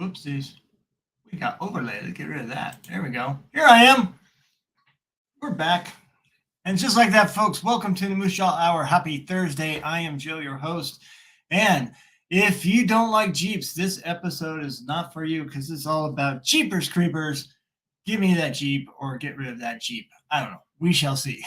Whoopsies. We got overlay. Let's get rid of that. There we go. Here I am. We're back. And just like that, folks, welcome to the Moosejaw Hour. Happy Thursday. I am Joe, your host. And if you don't like Jeeps, this episode is not for you because it's all about Jeepers Creepers. Give me that Jeep or get rid of that Jeep. I don't know. We shall see.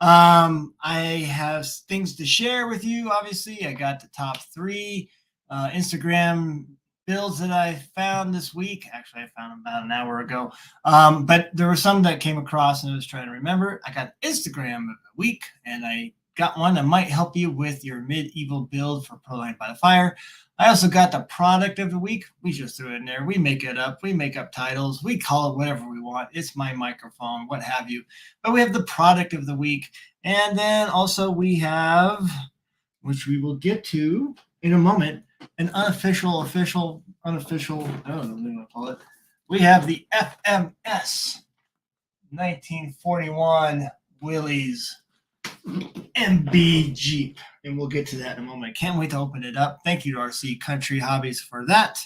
I have things to share with you. Obviously, I got the top 3 Instagram builds that I found this week. Actually, I found them about an hour ago. But there were some that came across and I was trying to remember. I got Instagram of the week, and I got one that might help you with your medieval build for Proline by the Fire. I also got the product of the week. We just threw it in there. We make it up. We make up titles. We call it whatever we want. It's my microphone, what have you. But we have the product of the week. And then also we have, which we will get to in a moment, an unofficial, I don't know what to call it. We have the FMS 1941 Willys MB Jeep, and we'll get to that in a moment. I can't wait to open it up. Thank you to RC Country Hobbies for that.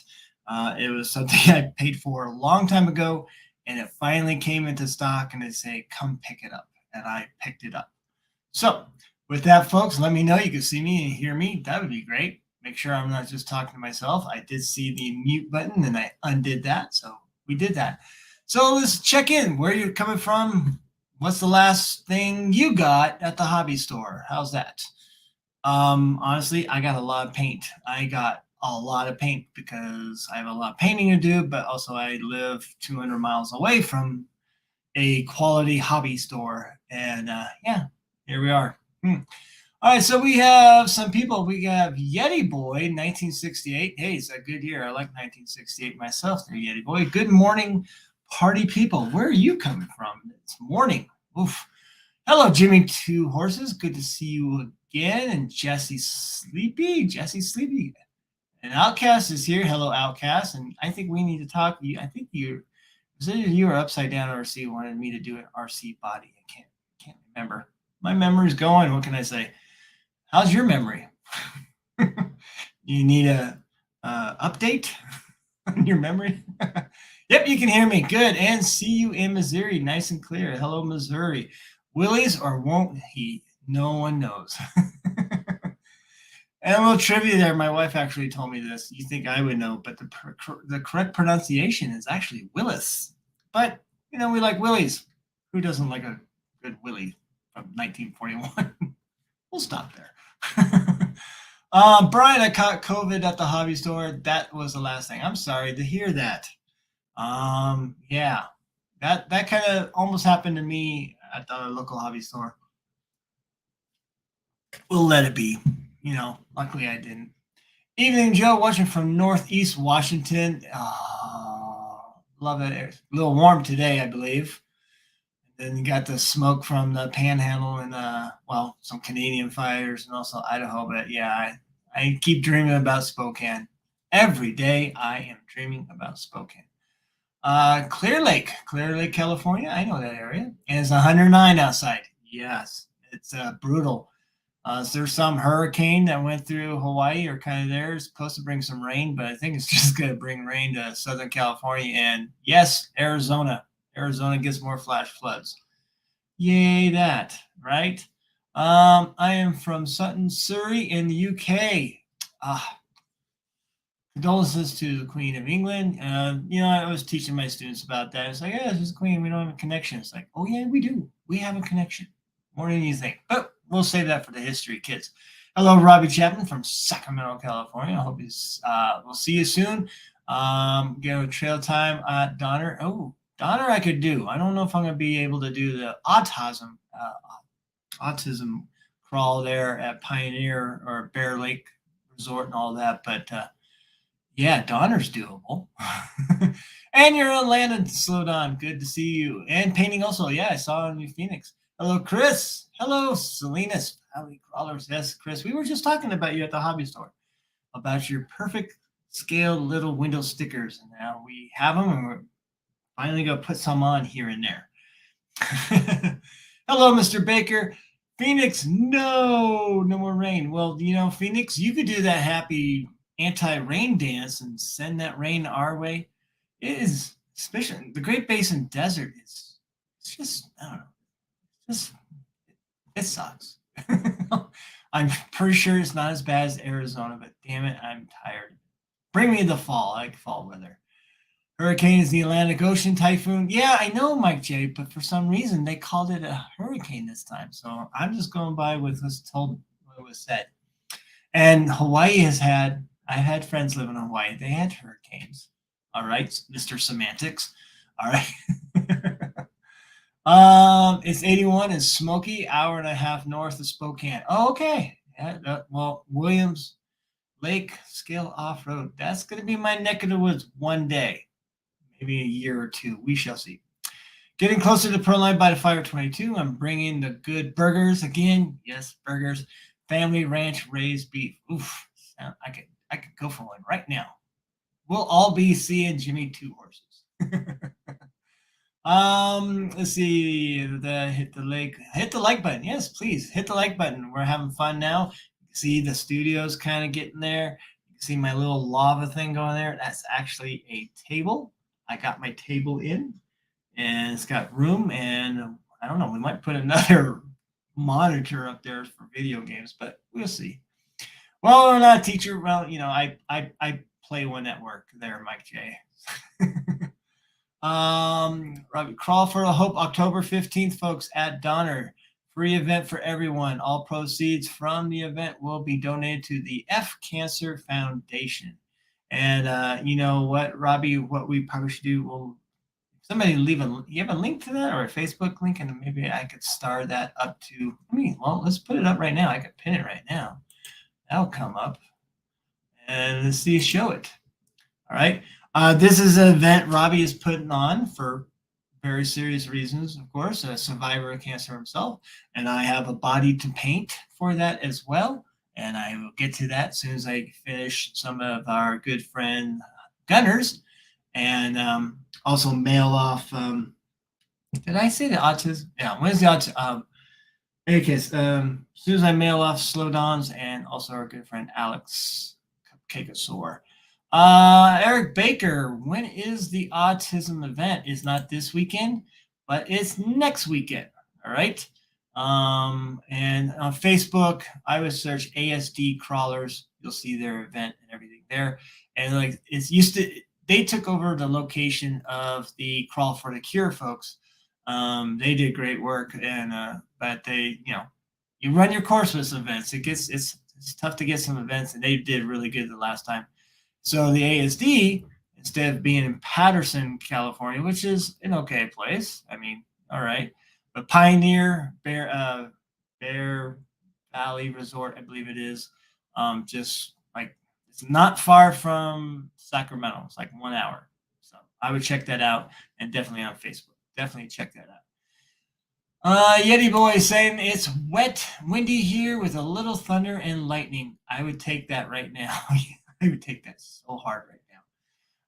It was something I paid for a long time ago, and it finally came into stock, and they say, come pick it up, and I picked it up. So with that, folks, let me know. You can see me and hear me. That would be great. Make sure I'm not just talking to myself. I did see the mute button, and I undid that, so we did that. So let's check in. Where you're coming from. What's the last thing you got at the hobby store? How's that? Honestly, I got a lot of paint. I got a lot of paint because I have a lot of painting to do, but also I live 200 miles away from a quality hobby store. And yeah, here we are. All right, so we have some people. We have Yeti Boy, 1968. Hey, it's a good year. I like 1968 myself there, Yeti Boy. Good morning, party people. Where are you coming from? It's morning. Oof. Hello, Jimmy Two Horses. Good to see you again. And Jesse Sleepy. And Outcast is here. Hello, Outcast. And I think we need to talk. I think you were Upside Down RC wanted me to do an RC body. I can't remember. My memory's going. What can I say? How's your memory? You need a update on your memory? Yep, you can hear me. Good. And see you in Missouri. Nice and clear. Hello, Missouri. Willys or won't he? No one knows. And a little trivia there. My wife actually told me this. You think I would know, but the correct pronunciation is actually Willis. But, we like Willys. Who doesn't like a good Willie from 1941? We'll stop there. Brian, I caught COVID at the hobby store. That was the last thing. I'm sorry to hear that. Yeah, that kind of almost happened to me at the local hobby store. We'll let it be. Luckily I didn't. Evening, Joe, watching from Northeast Washington. Love it. It's a little warm today, I believe. Then you got the smoke from the Panhandle and some Canadian fires and also Idaho. But yeah, I keep dreaming about Spokane. Every day I am dreaming about Spokane. Clear Lake, California. I know that area. And it's 109 outside. Yes, it's brutal. There's some hurricane that went through Hawaii or kind of there. It's supposed to bring some rain, but I think it's just going to bring rain to Southern California. And yes, Arizona. Arizona gets more flash floods. Yay, that, right? I am from Sutton, Surrey in the UK. Condolences to the Queen of England. I was teaching my students about that. It's like, yeah, this is the Queen. We don't have a connection. It's like, oh, yeah, we do. We have a connection. More than you think. But we'll save that for the history kids. Hello, Robbie Chapman from Sacramento, California. I hope we'll see you soon. Go trail time at Donner. Oh, Donner I could do. I don't know if I'm going to be able to do the autism crawl there at Pioneer or Bear Lake Resort and all that. But yeah, Donner's doable. And you're in Landon. Slow down. Good to see you. And painting also. Yeah, I saw in Phoenix. Hello, Chris. Hello, Salinas Valley Crawlers. Yes, Chris. We were just talking about you at the hobby store about your perfect scaled little window stickers. And now we have them, and we're finally going to put some on here and there. Hello, Mr. Baker. Phoenix, no more rain. Well, Phoenix, you could do that happy anti-rain dance and send that rain our way. It is, especially the Great Basin Desert, it's just, I don't know, it sucks. I'm pretty sure it's not as bad as Arizona, but damn it, I'm tired. Bring me the fall. I like fall weather. Hurricane is the Atlantic Ocean typhoon. Yeah, I know, Mike J, but for some reason they called it a hurricane this time. So I'm just going by what was said. And Hawaii I've had friends live in Hawaii. They had hurricanes. All right, Mr. Semantics. All right. It's 81 and smoky, hour and a half north of Spokane. Oh, okay. Yeah, well, Williams Lake Scale Off-Road. That's going to be my neck of the woods one day. Maybe a year or two. We shall see. Getting closer to Pearl Line by the Fire 22. I'm bringing the good burgers again. Yes, burgers. Family Ranch raised beef. Oof. I could go for one right now. We'll all be seeing Jimmy Two Horses. Let's see. Hit the like button. Yes, please hit the like button. We're having fun now. See the studio's kind of getting there. You can see my little lava thing going there. That's actually a table. I got my table in, and it's got room, and I don't know, we might put another monitor up there for video games, but we'll see. Well, I'm not a teacher. Well, I play one at work there, Mike J. Robbie, Crawl for a Hope, October 15th, folks, at Donner. Free event for everyone. All proceeds from the event will be donated to the F Cancer Foundation. And you know what, Robbie, what we probably should do, somebody you have a link to that or a Facebook link, and maybe I could star that up to, let's put it up right now. I could pin it right now. That'll come up. And let's see, show it. All right. This is an event Robbie is putting on for very serious reasons, of course, a survivor of cancer himself. And I have a body to paint for that as well. And I will get to that as soon as I finish some of our good friend Gunners. And also mail off, did I say the autism? Yeah, when's the autism? In any case, as soon as I mail off Slow Dons and also our good friend Alex Cupcakeosaur. Eric Baker, when is the autism event? It's not this weekend, but it's next weekend. All right. And on Facebook, I would search ASD Crawlers. You'll see their event and everything there. And they took over the location of the Crawl for the Cure folks. They did great work, and but they, you run your course with some events. It's tough to get some events, and they did really good the last time. So the ASD, instead of being in Patterson, California, which is an okay place, all right, but Pioneer Bear Valley Resort, I believe it is, just like it's not far from Sacramento. It's like 1 hour. So I would check that out, and definitely on Facebook. Definitely check that out. Yeti Boy saying it's wet, windy here with a little thunder and lightning. I would take that right now. I would take that so hard right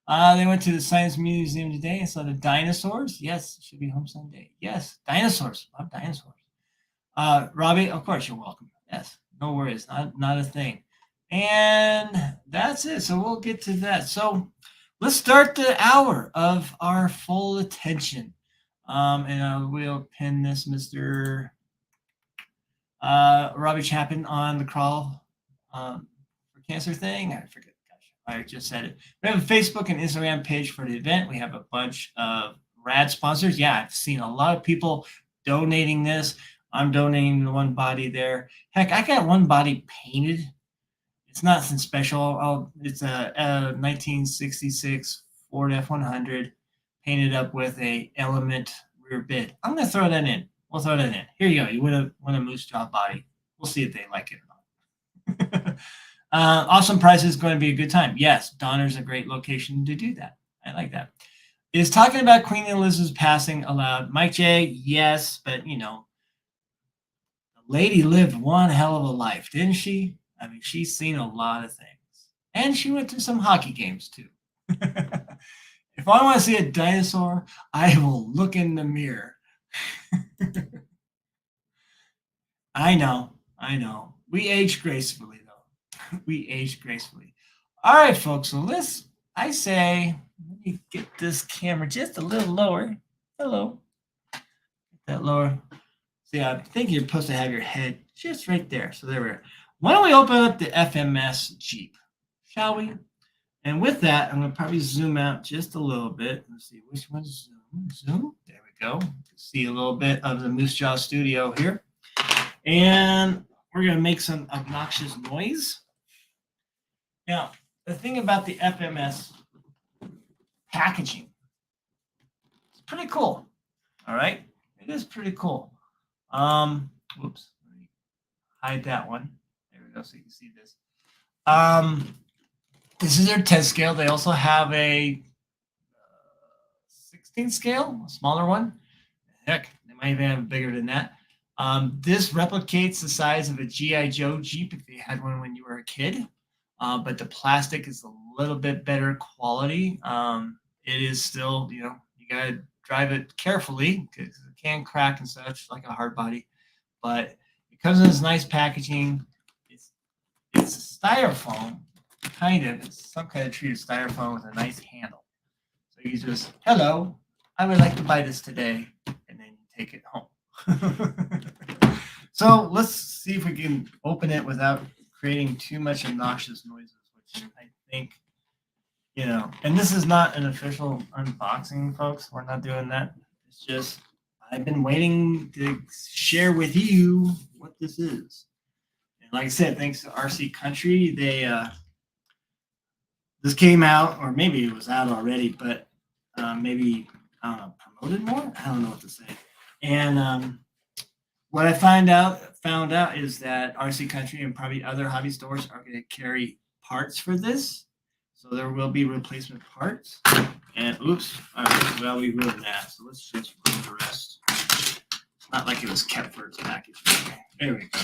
now. They went to the Science Museum today and saw the dinosaurs. Yes, it should be home Sunday. Yes, dinosaurs. Love dinosaurs. Robbie, of course you're welcome. Yes, No worries, not a thing. And that's it. So we'll get to that. So let's start the hour of our full attention. And I will pin this Mr. Robbie Chapin on the crawl for cancer thing. I forget. Gosh, I just said it. We have a Facebook and Instagram page for the event. We have a bunch of rad sponsors. Yeah, I've seen a lot of people donating this. I'm donating the one body there. Heck, I got one body painted. It's nothing special. It's a 1966 Ford F100 painted up with a Element rear bed. I'm going to throw that in. We'll throw that in. Here you go. You win a Moosejaw body. We'll see if they like it or not. Awesome prices. Going to be a good time. Yes, Donner's a great location to do that. I like that. Is talking about Queen Elizabeth's passing allowed? Mike J, yes, but you know, the lady lived one hell of a life, didn't she? I mean, she's seen a lot of things. And she went to some hockey games too. If I want to see a dinosaur, I will look in the mirror. I know. We age gracefully, though. We age gracefully. All right, folks. So I say, let me get this camera just a little lower. Hello. Get that lower. See, I think you're supposed to have your head just right there. So there we are. Why don't we open up the FMS Jeep, shall we? And with that, I'm going to probably zoom out just a little bit. Let's see which one's zoom. There we go. See a little bit of the Moosejaw studio here. And we're going to make some obnoxious noise. Now, the thing about the FMS packaging, it's pretty cool. All right. It is pretty cool. Whoops. Let me hide that one. There we go. So you can see this. This is their 10 scale. They also have a 16 scale, a smaller one. Heck, they might even have bigger than that. This replicates the size of a G.I. Joe Jeep if you had one when you were a kid, but the plastic is a little bit better quality. It is still, you got to drive it carefully because it can crack and such like a hard body, but it comes in this nice packaging. It's styrofoam, kind of. It's some kind of treated styrofoam with a nice handle. So you just, hello, I would like to buy this today, and then you take it home. So let's see if we can open it without creating too much obnoxious noises, which I think, and this is not an official unboxing, folks. We're not doing that. It's just, I've been waiting to share with you what this is. And like I said, thanks to RC Country, this came out, or maybe it was out already, but maybe, promoted more? I don't know what to say. And what I found out is that RC Country and probably other hobby stores are going to carry parts for this. So there will be replacement parts. And oops, all right, well, we ruined that. So let's just ruin the rest. It's not like it was kept for its package. There we go.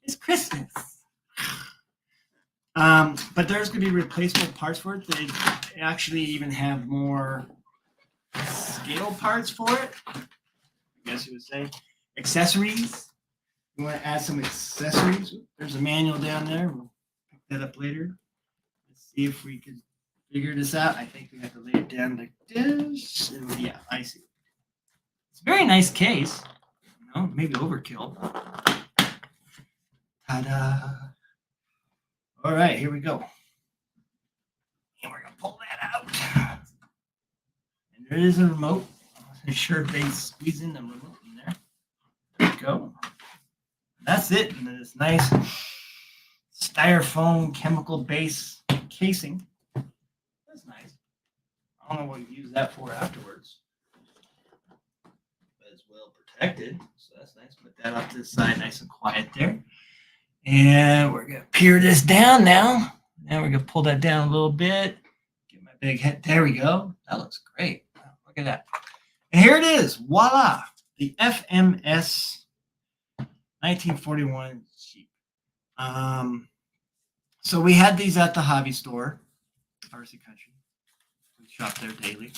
It's Christmas. But there's going to be replaceable parts for it. They actually even have more scale parts for it. I guess you would say. Accessories. You want to add some accessories? There's a manual down there. We'll pick that up later. Let's see if we can figure this out. I think we have to lay it down like this. And yeah, I see. It's a very nice case. Maybe overkill. Ta-da. All right, here we go. And we're going to pull that out. And there is a remote. I'm sure they squeeze in the remote in there. There we go. That's it. And this nice styrofoam chemical base casing. That's nice. I don't know what you use that for afterwards. But it's well protected. So that's nice. Put that off to the side, nice and quiet there. And we're going to peer this down now. Now we're going to pull that down a little bit. Get my big head. There we go. That looks great. Look at that. And here it is. Voila. The FMS 1941 Jeep. So we had these at the hobby store, RC Country. We shop there daily.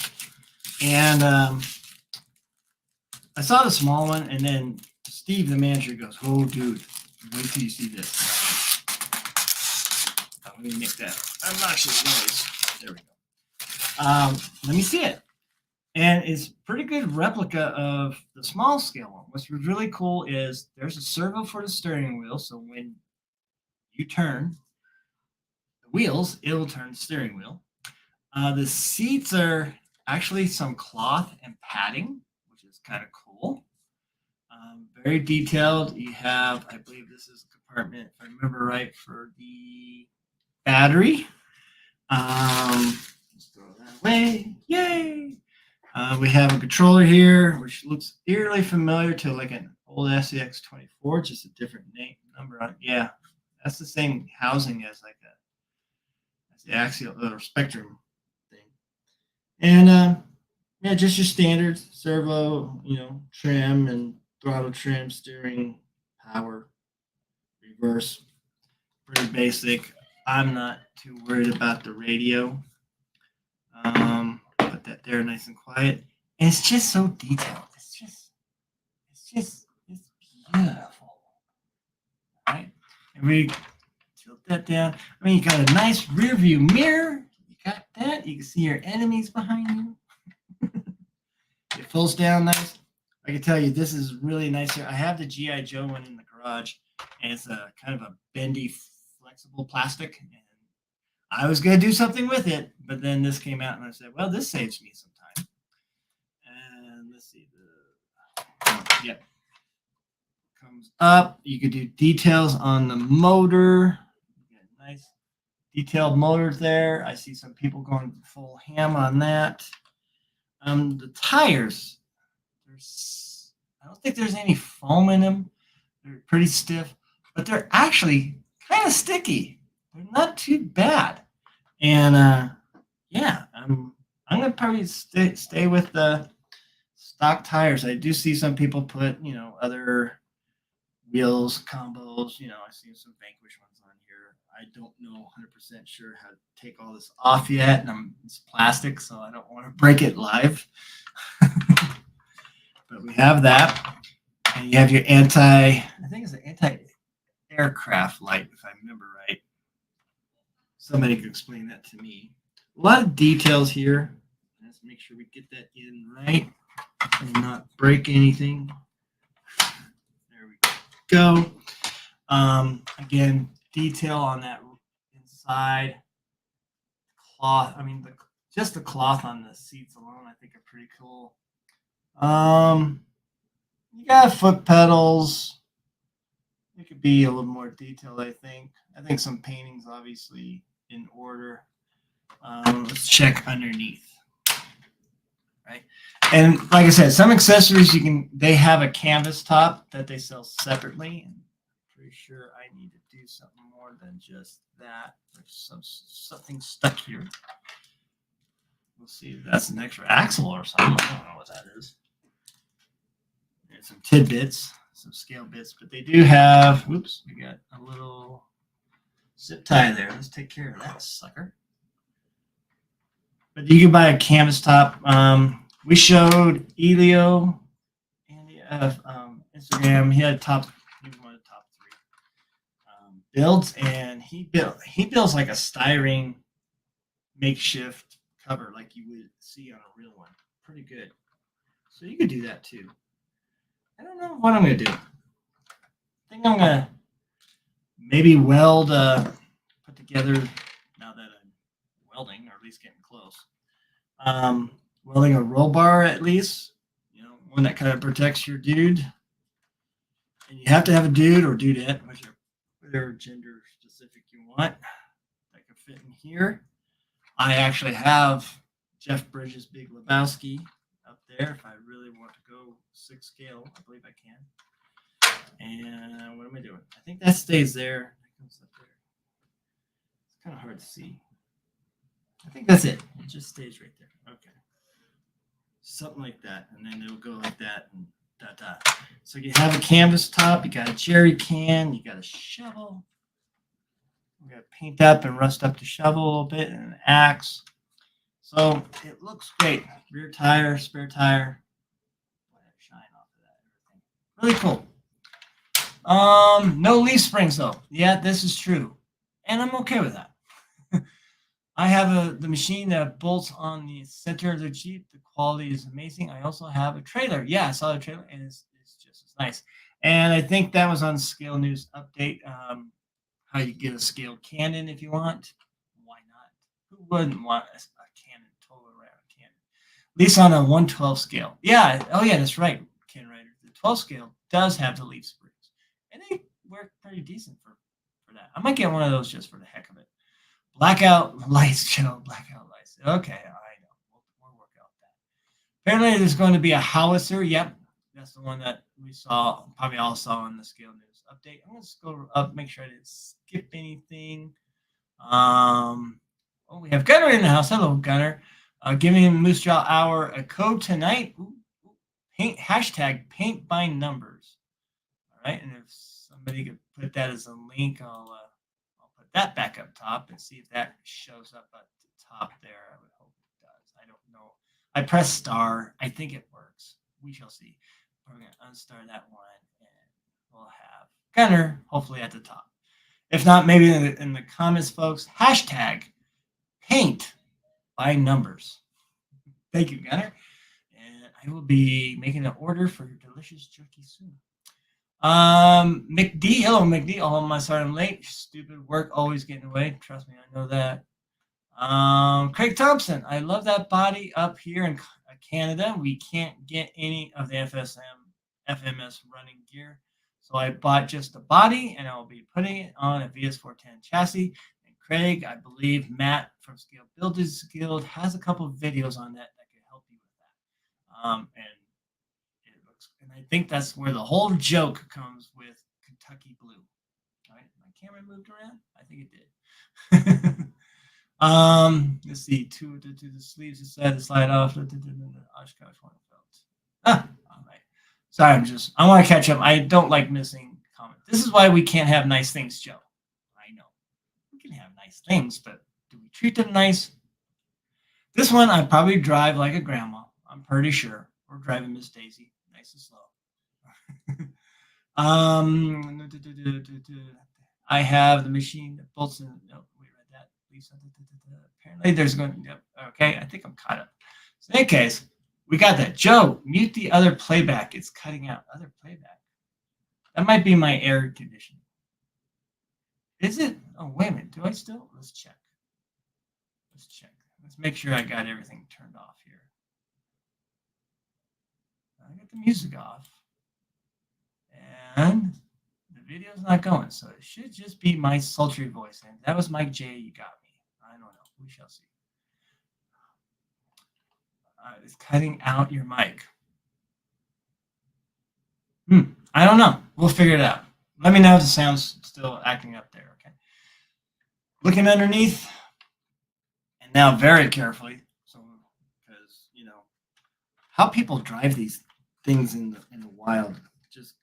And I saw the small one, and then Steve, the manager, goes, "Oh, dude, Wait till you see this. Let me make that obnoxious noise. There we go. Let me see it. And it's a pretty good replica of the small scale one. What's really cool is there's a servo for the steering wheel. So when you turn the wheels, it'll turn the steering wheel. The seats are actually some cloth and padding, which is kind of cool. Very detailed. You have, I believe this is a compartment, if I remember right, for the battery. Let's throw that away. Yay! We have a controller here, which looks eerily familiar to like an old FMS-24, just a different number on it. Yeah, that's the same housing as like the axial or spectrum thing. And yeah, just your standard servo, trim and throttle trim, steering, power, reverse, pretty basic. I'm not too worried about the radio. Put that there nice and quiet. And it's just so detailed. It's beautiful. All right. And we tilt that down. I mean, you got a nice rear view mirror. You got that. You can see your enemies behind you. It folds down nice. I can tell you this is really nice here. I have the G.I. Joe one in the garage, and it's a kind of a bendy, flexible plastic. And I was going to do something with it, but then this came out, and I said, well, this saves me some time. And let's see. Yep. Comes up. You could do details on the motor. Nice detailed motors there. I see some people going full ham on that. The tires, I don't think there's any foam in them. They're pretty stiff, but they're actually kind of sticky. They're not too bad. And yeah, I'm gonna probably stay with the stock tires. I do see some people put other wheels combos. I see some Vanquish ones on here. I don't know 100% sure how to take all this off yet, and it's plastic, so I don't want to break it live. But we have that, and you have your I think it's an anti-aircraft light, if I remember right. Somebody could explain that to me. A lot of details here. Let's make sure we get that in right and not break anything. There we go. Again, detail on that inside cloth. I mean, just the cloth on the seats alone, I think, are pretty cool. You got foot pedals. It could be a little more detailed, I think. I think some paintings, obviously, in order. Let's check underneath. Right. And like I said, some accessories they have a canvas top that they sell separately. And I'm pretty sure I need to do something more than just that. There's something stuck here. We'll see if that's an extra axle or something. I don't know what that is. There's some tidbits, some scale bits, but they do have, we got a little zip tie there. Let's take care of that sucker. But you can buy a canvas top. We showed Elio and Instagram. He was one of the top 3 builds, and he builds like a styrene makeshift cover like you would see on a real one. Pretty good. So you could do that too. I don't know what I'm going to do. I think I'm going to maybe weld, put together, now that I'm welding, or at least getting close, welding a roll bar at least, one that kind of protects your dude. And you have to have a dude or dudette, whatever gender specific you want, that can fit in here. I actually have Jeff Bridges' Big Lebowski up there if I really want to go 6 scale. I believe I can. And what am I doing? I think that stays there. That comes up there. It's kind of hard to see. I think that's it. It just stays right there. Okay. Something like that. And then it'll go like that and dot. So you have a canvas top. You got a jerry can. You got a shovel. We got to paint up and rust up the shovel a little bit, and an axe. So it looks great. Rear tire, spare tire. Shine off of that. Everything. Really cool. No leaf springs though. Yeah, this is true, and I'm okay with that. I have the machine that bolts on the center of the Jeep. The quality is amazing. I also have a trailer. Yeah, I saw the trailer, and it's just as nice. And I think that was on Scale News Update. How you get a scale cannon if you want. Why not? Who wouldn't want a cannon, total around cannon? At least on a 112 scale. Yeah. Oh, yeah, that's right, Ken Ryder. The 12 scale does have the leaf springs, and they work pretty decent for that. I might get one of those just for the heck of it. Blackout lights, Joe. Blackout lights. Okay, I know. We'll work out that. Apparently, there's going to be a howitzer. Yep, that's the one that we saw, probably all saw on the Scale News Update. I'm going to scroll up, make sure I didn't skip anything. We have Gunner in the house. Hello, Gunner. Giving Moosejaw Hour a code tonight. Paint hashtag paint by numbers. All right, and if somebody could put that as a link, I'll put that back up top and see if that shows up at the top there. I would hope it does. I don't know. I press star. I think it works. We shall see. We're going to unstar that one, and we'll have Gunner hopefully at the top. If not, maybe in the comments, folks. Hashtag paint by numbers. Thank you, Gunner. And I will be making an order for your delicious jerky soon. McD, hello McD. Oh, my sorry I'm late. Stupid work always getting away. Trust me, I know that. Craig Thompson, I love that body up here in Canada. We can't get any of the FMS running gear. So I bought just the body and I'll be putting it on a VS410 chassis. And Craig, I believe Matt from Scale Builders Guild has a couple of videos on that can help you with that. And I think that's where the whole joke comes with Kentucky Blue. Right? My camera moved around? I think it did. Let's see. To the sleeves, decide to slide off. Oshkosh one felt. All right. Sorry, I want to catch up. I don't like missing comments. This is why we can't have nice things, Joe. I know. We can have nice things, but do we treat them nice? This one, I probably drive like a grandma. I'm pretty sure. We're driving Miss Daisy nice and slow. I have the machine that bolts in. No, we read that. Apparently, there's going. Yep. Okay, I think I'm caught up. So in any case, we got that. Joe, mute the other playback. It's cutting out other playback. That might be my air conditioning. Is it? Oh, wait a minute. Do I still? Let's check. Let's check. Let's make sure I got everything turned off here. I got the music off. And the video's not going, so it should just be my sultry voice. And that was Mike J. You got me. I don't know. We shall see. It's cutting out your mic. I don't know. We'll figure it out. Let me know if the sound's still acting up there, okay? Looking underneath, and now very carefully, so because how people drive these things in the wild, just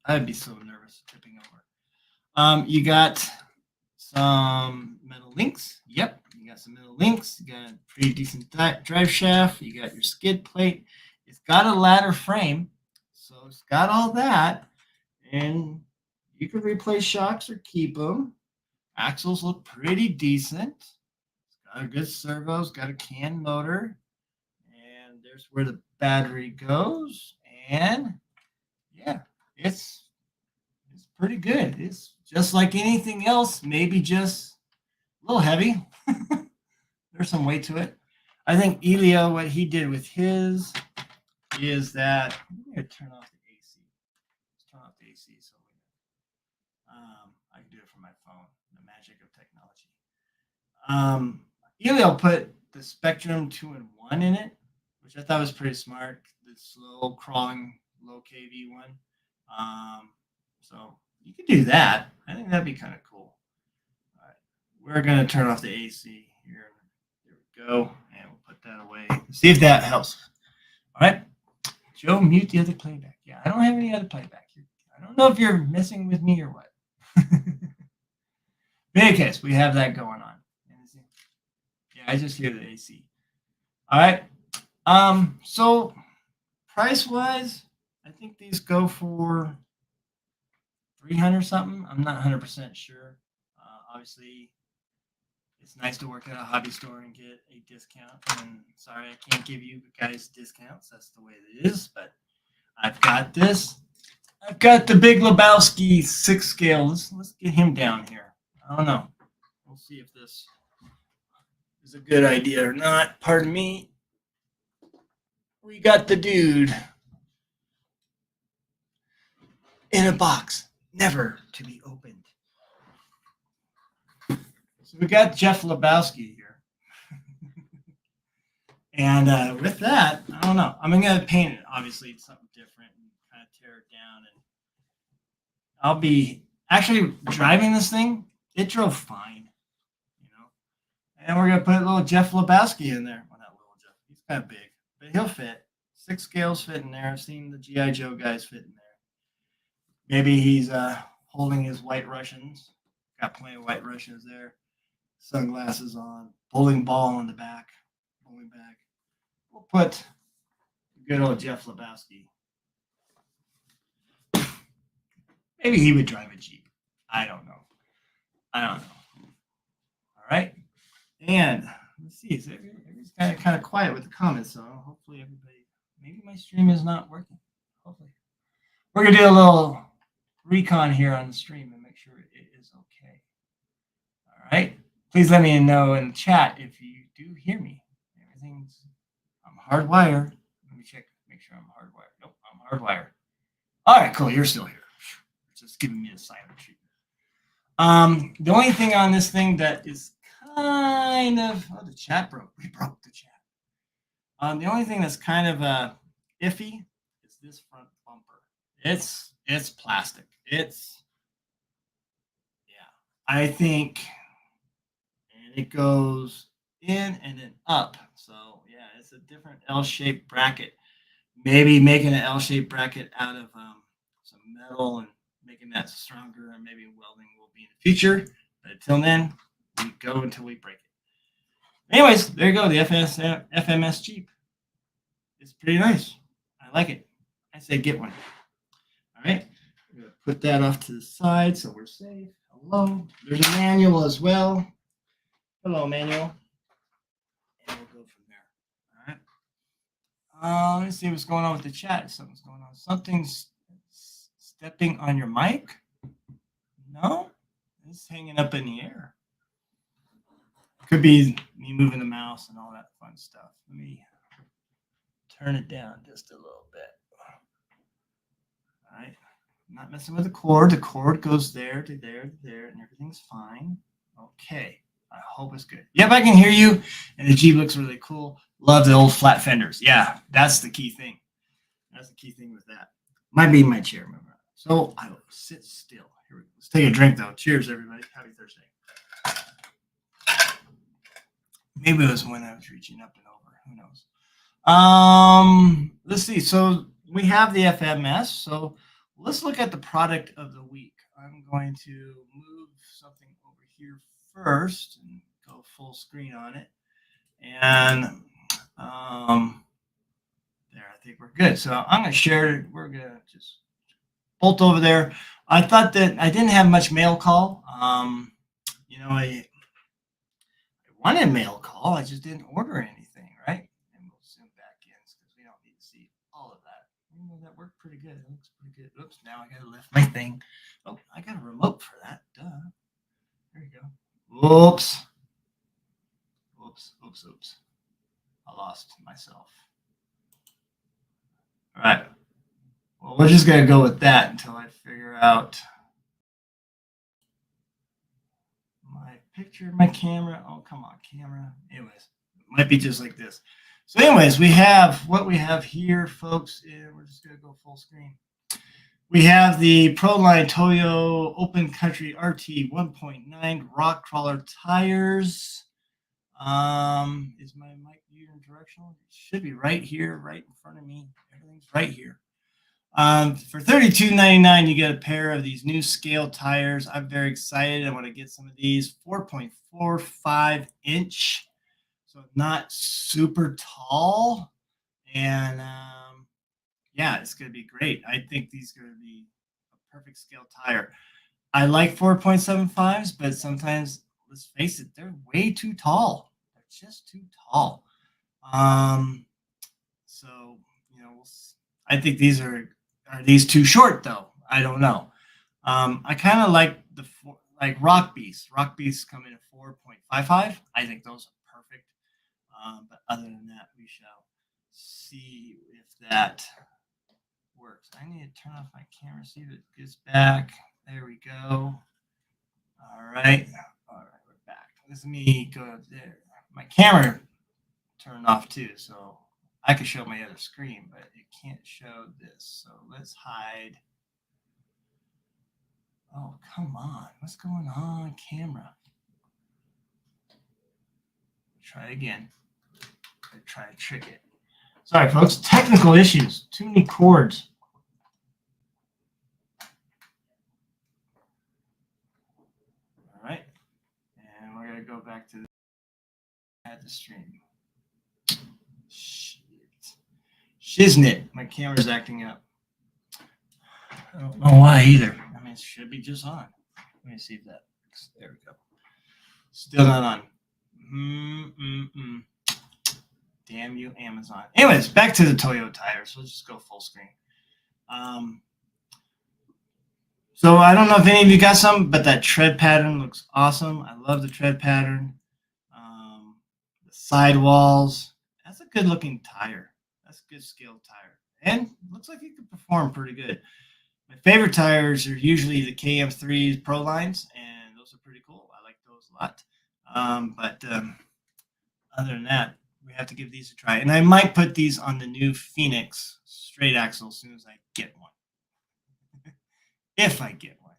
I'd be so nervous tipping over. You got some metal links. Yep, you got some metal links. You got a pretty decent drive shaft. You got your skid plate. It's got a ladder frame, so it's got all that. And you can replace shocks or keep them. Axles look pretty decent. It's got a good servo. It's got a CAN motor. And there's where the battery goes. And yeah, it's pretty good. It's just like anything else, maybe just a little heavy. There's some weight to it. I think Elio, what he did with his is that I'm going to turn off the AC. Let's turn off the AC so I can do it from my phone. The magic of technology. Elio put the Spectrum 2-in-1 in it, which I thought was pretty smart. The slow crawling, low KV one. So you could do that. I think that'd be kind of cool. All right, we're gonna turn off the AC here. There we go, and we'll put that away. See if that helps. All right, Joe, mute the other playback. Yeah, I don't have any other playback here. I don't know if you're messing with me or what. In any case, we have that going on. Yeah, I just hear the AC. All right. So price-wise, I think these go for 300 something. I'm not 100% sure. Obviously, it's nice to work at a hobby store and get a discount. And sorry, I can't give you guys discounts. That's the way it is. But I've got this. I've got the Big Lebowski 6 scale. Let's get him down here. I don't know. We'll see if this is a good idea or not. Pardon me. We got the dude in a box, never to be opened. So we got Jeff Lebowski here. And with that, I don't know. I'm going to paint it, obviously, something different and kind of tear it down. And I'll be actually driving this thing. It drove fine, you know. And we're going to put a little Jeff Lebowski in there. Well, not little Jeff. He's kind of big, but he'll fit. 6 scales fit in there. I've seen the G.I. Joe guys fit in there. Maybe he's holding his White Russians. Got plenty of White Russians there. Sunglasses on. Bowling ball in the back. Bowling bag. We'll put good old Jeff Lebowski. Maybe he would drive a Jeep. I don't know. All right. And let's see. Everybody's kind of quiet with the comments, so hopefully everybody. Maybe my stream is not working. Hopefully. We're going to do a little recon here on the stream and make sure it is okay. All right. Please let me know in the chat if you do hear me. I'm hardwired. Let me check, make sure I'm hardwired. Nope, I'm hardwired. All right, cool. You're still here. It's just giving me a silent treatment. The only thing on this thing that is kind of the chat broke. We broke the chat. The only thing that's kind of iffy is this front bumper. It's plastic. I think, and it goes in and then up. So yeah, it's a different L-shaped bracket. Maybe making an L-shaped bracket out of some metal and making that stronger, and maybe welding will be in the future. But until then, we go until we break it. Anyways, there you go. The FMS Jeep. It's pretty nice. I like it. I say get one. All right. I'm going to put that off to the side so we're safe. Hello. There's a manual as well. Hello, manual. And we'll go from there. All right. Let's see what's going on with the chat. Something's going on. Something's stepping on your mic? No? It's hanging up in the air. Could be me moving the mouse and all that fun stuff. Let me turn it down just a little bit. All right. I'm not messing with the cord. The cord goes there to there to there, and everything's fine. Okay. I hope it's good. Yep, I can hear you. And the Jeep looks really cool. Love the old flat fenders. Yeah, that's the key thing. That's the key thing with that. Might be my chair. Remember. So I will sit still. Here we go. Let's take a drink, though. Cheers, everybody. Happy Thursday. Maybe it was when I was reaching up and over. Who knows? Let's see. So we have the FMS. So let's look at the product of the week. I'm going to move something over here first and go full screen on it. And there, I think we're good. So I'm going to share it. We're going to just bolt over there. I thought that I didn't have much mail call. I wanted mail call. I just didn't order anything, right? And we'll zoom back in because we don't need to see all of that. That worked pretty good. It looks pretty good. Oops, now I got to lift my thing. Oh, I got a remote for that. Duh. There you go. Oops. I lost myself. All right. Well, we're just going to go with that until I figure out my picture, my camera. Oh, come on, camera. Anyways, it might be just like this. So anyways, we have what we have here, folks. We're just going to go full screen. We have the Proline Toyo Open Country RT 1.9 Rock Crawler tires. Is my mic unidirectional? It should be right here, right in front of me. Everything's right here. For $32.99, you get a pair of these new scale tires. I'm very excited. I want to get some of these. 4.45 inch, so not super tall. And yeah, it's going to be great. I think these are going to be a perfect scale tire. I like 4.75s, but sometimes, let's face it, they're way too tall. They're just too tall. Um, so I think these are these too short though? I don't know. I kind of like like Rock Beast. Rock Beasts come in at 4.55. I think those are perfect. But other than that, we shall see if that works. I need to turn off my camera, see if it gets back. There we go. All right. All right, we're back. Let me go there. My camera turned off too, so I could show my other screen, but it can't show this. So let's hide. Oh, come on. What's going on, camera? Try again. Try to trick it. Sorry, folks. Technical issues. Too many cords. All right. And we're going to go back to the stream. Shit. Shiznit. My camera's acting up. I don't know why either. I mean, it should be just on. Let me see if that works. There we go. Still not on. Damn you, Amazon. Anyways, back to the Toyo Tires. Let's just go full screen. So I don't know if any of you got some, but that tread pattern looks awesome. I love the tread pattern. The sidewalls. That's a good looking tire. That's a good scaled tire. And looks like it could perform pretty good. My favorite tires are usually the KM3 Pro lines, and those are pretty cool. I like those a lot. But other than that, we have to give these a try. And I might put these on the new Phoenix straight axle as soon as I get one. If I get one.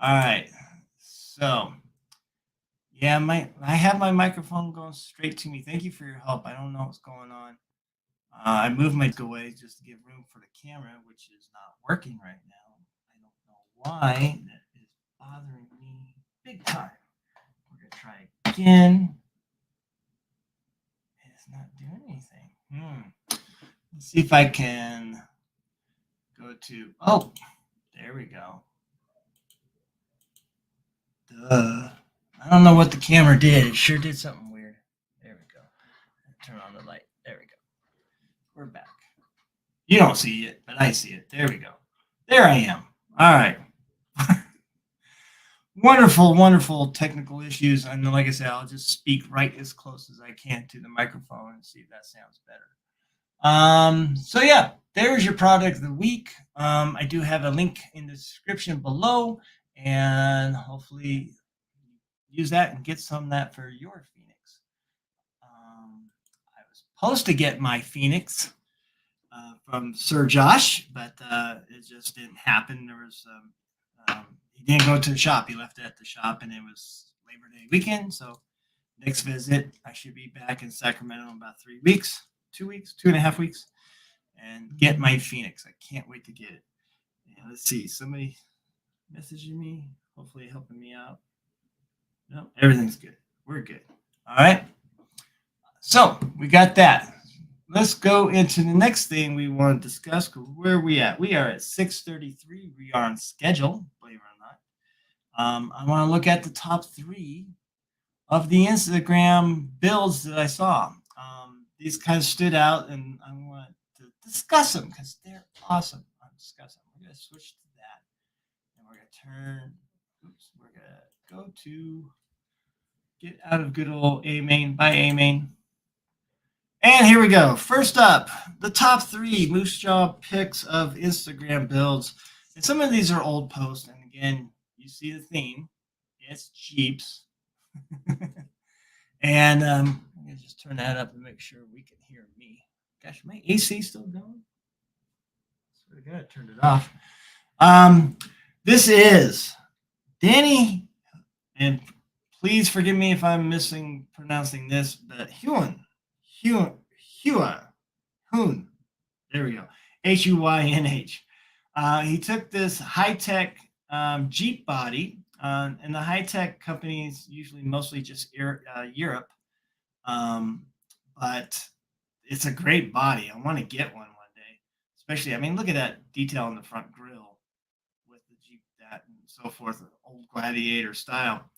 All right. So, yeah, I have my microphone going straight to me. Thank you for your help. I don't know what's going on. I moved my away just to give room for the camera, which is not working right now. I don't know why. That is bothering me big time. We're going to try again. It's not doing anything. Let's see if I can go to, there we go. Duh. I don't know what the camera did. It sure did something weird. There we go. Turn on the light. There we go. We're back. You don't see it, but I see it. There we go. There I am. All right. Wonderful, wonderful technical issues. And like I said, I'll just speak right as close as I can to the microphone and see if that sounds better. So yeah, there's your product of the week. I do have a link in the description below, and hopefully use that and get some of that for your Phoenix. I was supposed to get my Phoenix from Sir Josh, but it just didn't happen. There was he didn't go to the shop. He left it at the shop, and it was Labor Day weekend. So next visit, I should be back in Sacramento in about 3 weeks, 2 weeks, 2.5 weeks, and get my Phoenix. I can't wait to get it. And let's see, somebody messaging me, hopefully helping me out. No, everything's good. We're good. All right. So we got that. Let's go into the next thing we want to discuss. Where are we at? We are at 6:33. We are on schedule, believe it or not. I want to look at the top 3 of the Instagram builds that I saw. These kind of stood out, and I want to discuss them because they're awesome. I'll discuss them. We're going to switch to that, and we're going to turn. We're going to go to get out of good old A main by A main. And here we go. First up, the top 3 Moosejaw picks of Instagram builds. And some of these are old posts. And again, you see the theme. It's Jeeps. And I'm going to just turn that up and make sure we can hear me. Gosh, my AC still going? So I got to turn it off. This is Danny, and please forgive me if I'm mispronouncing this, but Huyn. There we go. Huynh. He took this high-tech Jeep body, and the high-tech companies usually mostly just Europe, but it's a great body. I want to get one day, especially, I mean, look at that detail on the front grille with the Jeep that and so forth, old Gladiator style.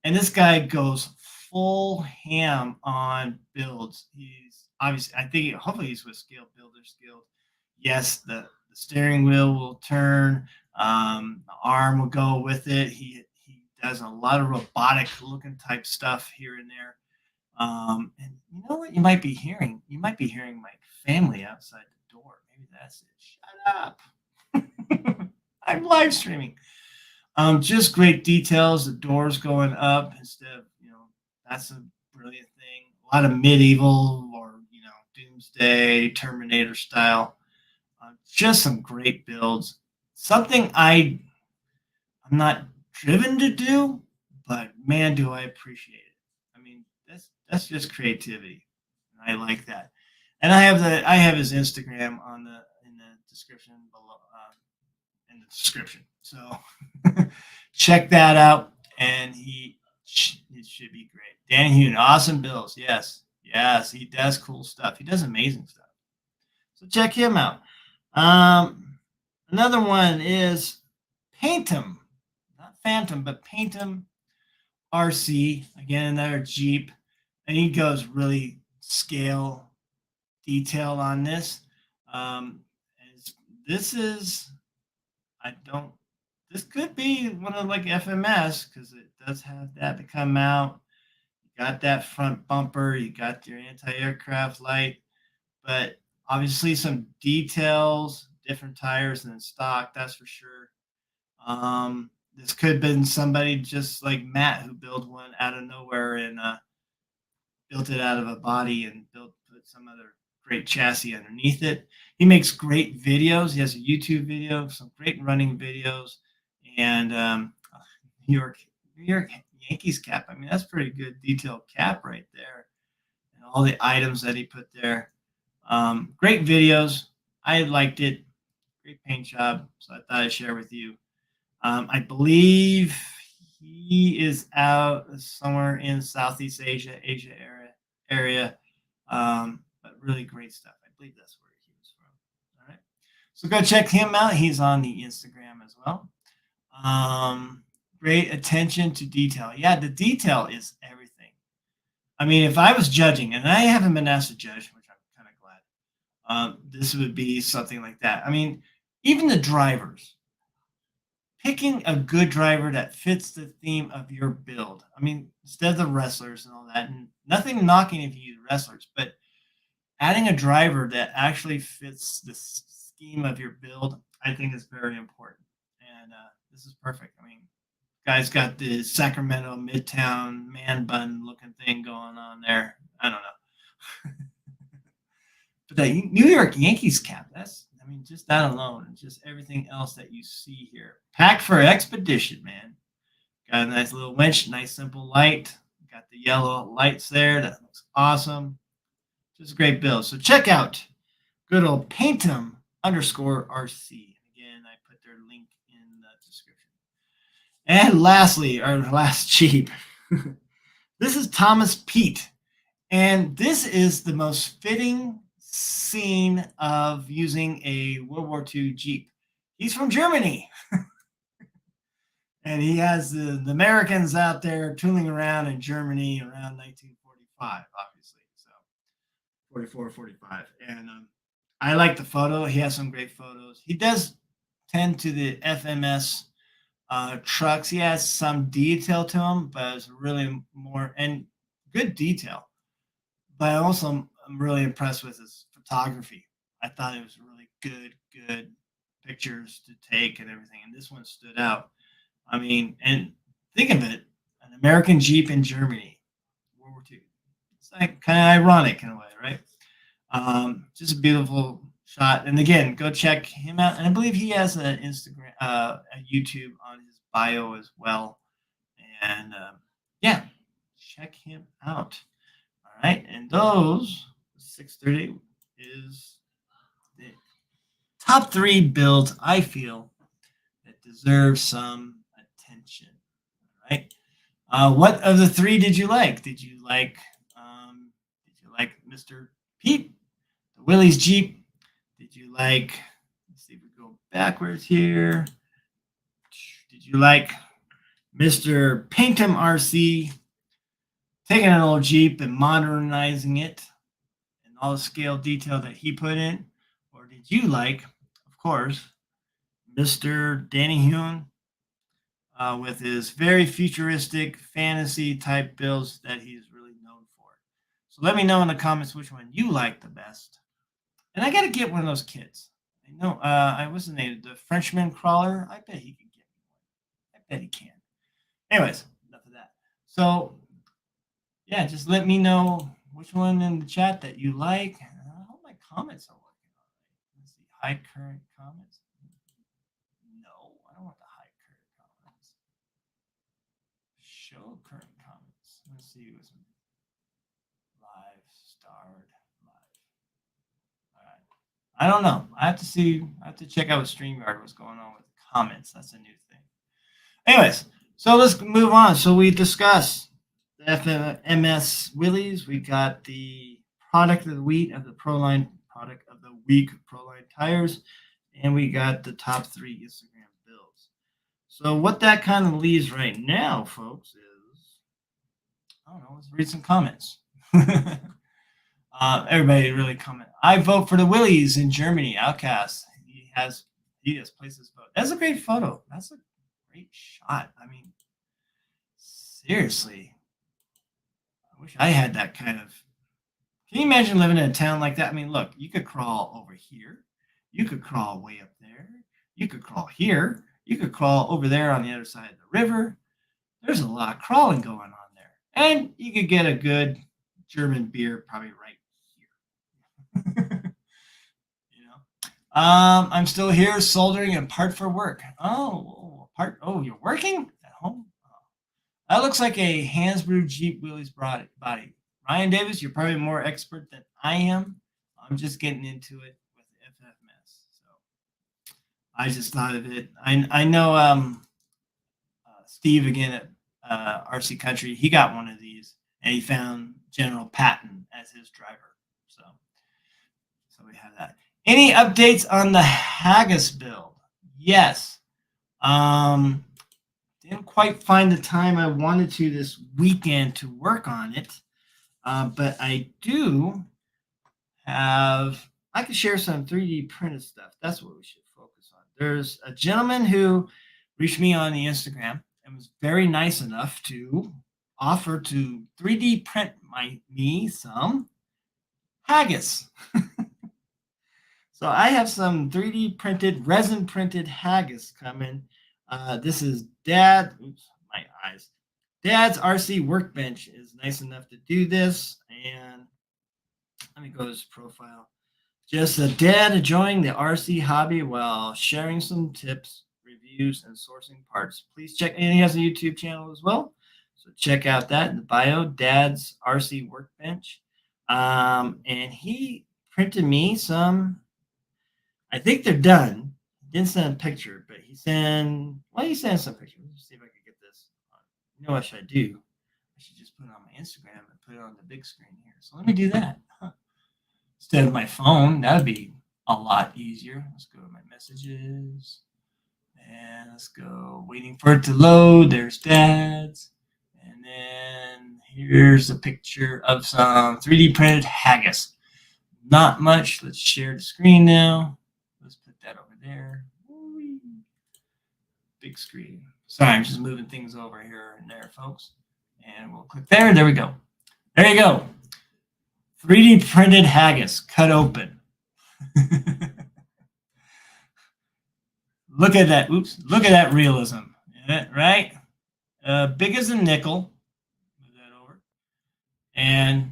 And this guy goes full ham on builds. He's obviously, I think, hopefully, he's with builder skilled. Yes, the steering wheel will turn, the arm will go with it. He does a lot of robotic looking type stuff here and there. And you know what you might be hearing? You might be hearing my family outside the door. Maybe that's it. Shut up. I'm live streaming. Just great details. The doors going up instead of, that's a brilliant thing. A lot of medieval or, doomsday, Terminator style. Just some great builds. Something I'm not driven to do, but man, do I appreciate it. I mean, that's just creativity. And I like that. And I have his Instagram in the description below, in the description. So check that out, and it should be great. Dan Hune, awesome builds. Yes, he does cool stuff. He does amazing stuff. So check him out. Another one is Paintum, not Phantom, but Paintum RC. Again, another Jeep, and he goes really scale detail on this. This is, I don't. This could be one of like FMS because it does have that to come out. You got that front bumper. You got your anti-aircraft light, but obviously some details, different tires than stock. That's for sure. This could have been somebody just like Matt who built one out of nowhere and built it out of a body and put some other great chassis underneath it. He makes great videos. He has a YouTube video, some great running videos, and New York Yankees cap. I mean, that's pretty good detailed cap right there, and all the items that he put there. Great videos. I liked it. Great paint job. So I thought I'd share with you. I believe he is out somewhere in Southeast Asia area. But really great stuff. I believe that's where he was from. All right. So go check him out. He's on the Instagram as well. Great attention to detail. Yeah, the detail is everything. I mean, if I was judging, and I haven't been asked to judge, which I'm kind of glad, this would be something like that. I mean, even the drivers. Picking a good driver that fits the theme of your build. I mean, instead of the wrestlers and all that, and nothing knocking if you use wrestlers, but adding a driver that actually fits the scheme of your build, I think is very important. And this is perfect. I mean, guy's got the Sacramento Midtown man bun looking thing going on there. I don't know. But the New York Yankees cap, just that alone, and just everything else that you see here. Packed for expedition, man. Got a nice little winch, nice simple light. Got the yellow lights there. That looks awesome. Just a great build. So check out good old Paintum _RC. Again, I put their link in the description. And lastly, our last Jeep. This is Thomas Pete. And this is the most fitting scene of using a World War II Jeep. He's from Germany. And he has the Americans out there tooling around in Germany around 1945, obviously. So 44, 45. And I like the photo. He has some great photos. He does tend to the FMS trucks. He has some detail to him, but it's really more and good detail. But also, I'm really impressed with his photography. I thought it was really good pictures to take and everything. And this one stood out. I mean, and think of it, an American Jeep in Germany, World War II. It's like kind of ironic in a way, right? Just a beautiful shot. And again, go check him out. And I believe he has an Instagram, a YouTube on his bio as well. And yeah, check him out. All right, and those 630 is the top 3 builds I feel that deserve some attention. All right, what of the 3 did you like? Did you like Mr. Pete, the Willys Jeep? Did you like backwards here. Did you like Mr. Paintum RC taking an old Jeep and modernizing it and all the scale detail that he put in? Or did you like, of course, Mr. Danny Hune with his very futuristic fantasy type builds that he's really known for? So let me know in the comments which one you like the best. And I got to get one of those kits. I know, I wasn't named the Frenchman crawler. I bet he can get me one. I bet he can. Anyways, enough of that. So, yeah, just let me know which one in the chat that you like. I hope my comments are working all right. Let's see. High current comments. No, I don't want the high current comments. Show current comments. Let's see what's live starred live. All right. I don't know. I have to see. I have to check out with StreamYard what's going on with the comments. That's a new thing. Anyways, so let's move on. So we discussed the FMS Willys. We got the product of the week of the Proline product of the week Proline tires, and we got the top 3 Instagram builds. So what that kind of leaves right now, folks, is I don't know. Let's read some comments. Everybody really comment. I vote for the Willys in Germany. Outcast. He has places vote. That's a great photo. That's a great shot. I mean, seriously, I wish I had that kind of. Can you imagine living in a town like that? I mean, look, you could crawl over here, you could crawl way up there, you could crawl here, you could crawl over there on the other side of the river. There's a lot of crawling going on there, and you could get a good German beer probably right here. You know, I'm still here soldering and part for work. Oh, part. Oh, you're working at home. That looks like a Hansbrough Jeep Willys body. Ryan Davis, you're probably more expert than I am. I'm just getting into it with FMS. So I just thought of it. I know Steve again at RC Country. He got one of these, and he found General Patton as his driver. So we have that. Any updates on the Haggis build? Yes. Didn't quite find the time I wanted to this weekend to work on it, but I do have. I can share some 3D printed stuff. That's what we should focus on. There's a gentleman who reached me on the Instagram and was very nice enough to offer to 3D print me some haggis. So I have some 3D printed, resin printed haggis coming. This is Dad. Oops, my eyes. Dad's RC Workbench is nice enough to do this. And let me go to his profile. Just a dad enjoying the RC hobby while sharing some tips, reviews, and sourcing parts. Please check. And he has a YouTube channel as well. So check out that in the bio, Dad's RC Workbench. And he printed me some. I think they're done. He didn't send a picture, but he sent some pictures. Let's see if I can get this. You know what should I do? I should just put it on my Instagram and put it on the big screen here. So let me do that. Instead of my phone, that would be a lot easier. Let's go to my messages. And let's go. Waiting for it to load. There's Dad's. And then here's a picture of some 3D printed haggis. Not much. Let's share the screen now. Let's put that over there. Big screen. Sorry, I'm just moving things over here and there, folks. And we'll click there. There we go. There you go. 3D printed haggis cut open. Look at that. Oops. Look at that realism. Right? Big as a nickel. Move that over. And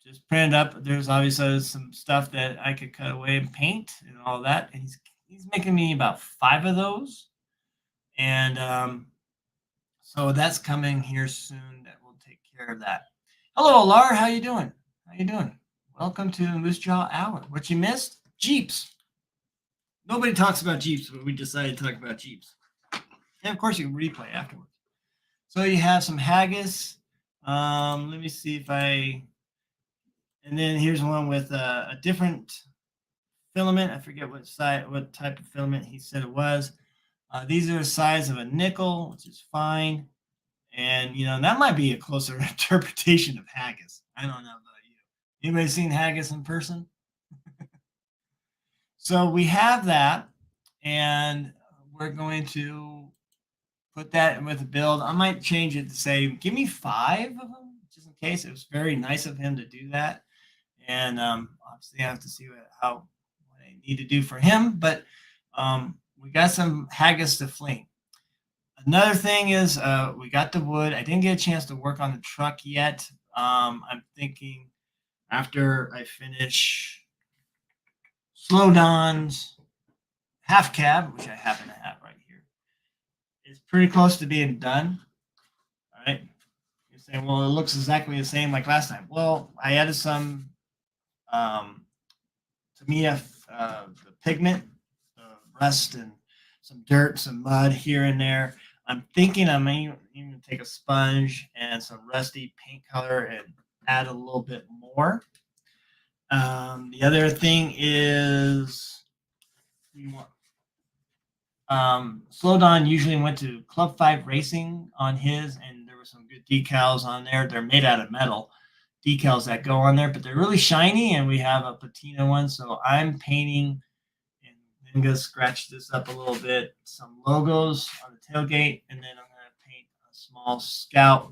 just print it up. There's obviously some stuff that I could cut away and paint and all that. And he's making me about 5 of those. And so that's coming here soon. That will take care of that. Hello, Alar. How you doing? How you doing? Welcome to Moosejaw Hour. What you missed? Jeeps. Nobody talks about Jeeps, but we decided to talk about Jeeps. And of course, you can replay afterwards. So you have some haggis. Let me see if I. And then here's one with a different filament. I forget what type of filament he said it was. These are the size of a nickel, which is fine. And that might be a closer interpretation of haggis. I don't know about you. Anybody seen haggis in person? So we have that, and we're going to put that with a build. I might change it to say, give me 5 of them, just in case. It was very nice of him to do that. And obviously, I have to see what I need to do for him. But we got some haggis to fling. Another thing is we got the wood. I didn't get a chance to work on the truck yet. I'm thinking after I finish Slow Don's half cab, which I happen to have right here, is pretty close to being done. All right. You're saying, well, it looks exactly the same like last time. Well, I added some Tamiya the pigment, rust, and some dirt, some mud here and there. I'm thinking I may even take a sponge and some rusty paint color and add a little bit more. The other thing is Slow Don usually went to Club 5 Racing on his, and there were some good decals on there. They're made out of metal decals that go on there, but they're really shiny, and we have a patina one. So I'm painting, and I'm going to scratch this up a little bit, some logos on the tailgate, and then I'm going to paint a small Scout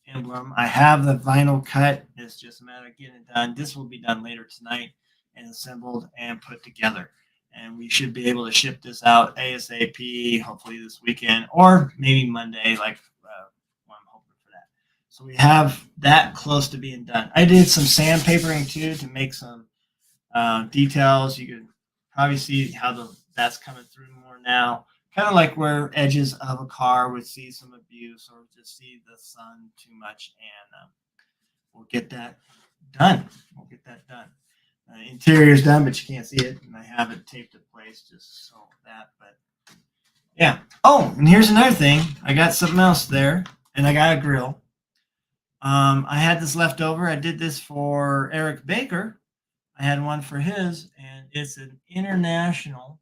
emblem. I have the vinyl cut. It's just a matter of getting it done. This will be done later tonight and assembled and put together. And we should be able to ship this out ASAP, hopefully this weekend, or maybe Monday, like I'm hoping for that. So we have that close to being done. I did some sandpapering too to make some details. You can probably see how that's coming through more now. Kind of like where edges of a car would see some abuse or just see the sun too much, and we'll get that done. Interior is done, but you can't see it, and I have it taped in place just so that. But yeah. Oh, and here's another thing. I got something else there, and I got a grill. I had this left over. I did this for Eric Baker. I had one for his, and it's an international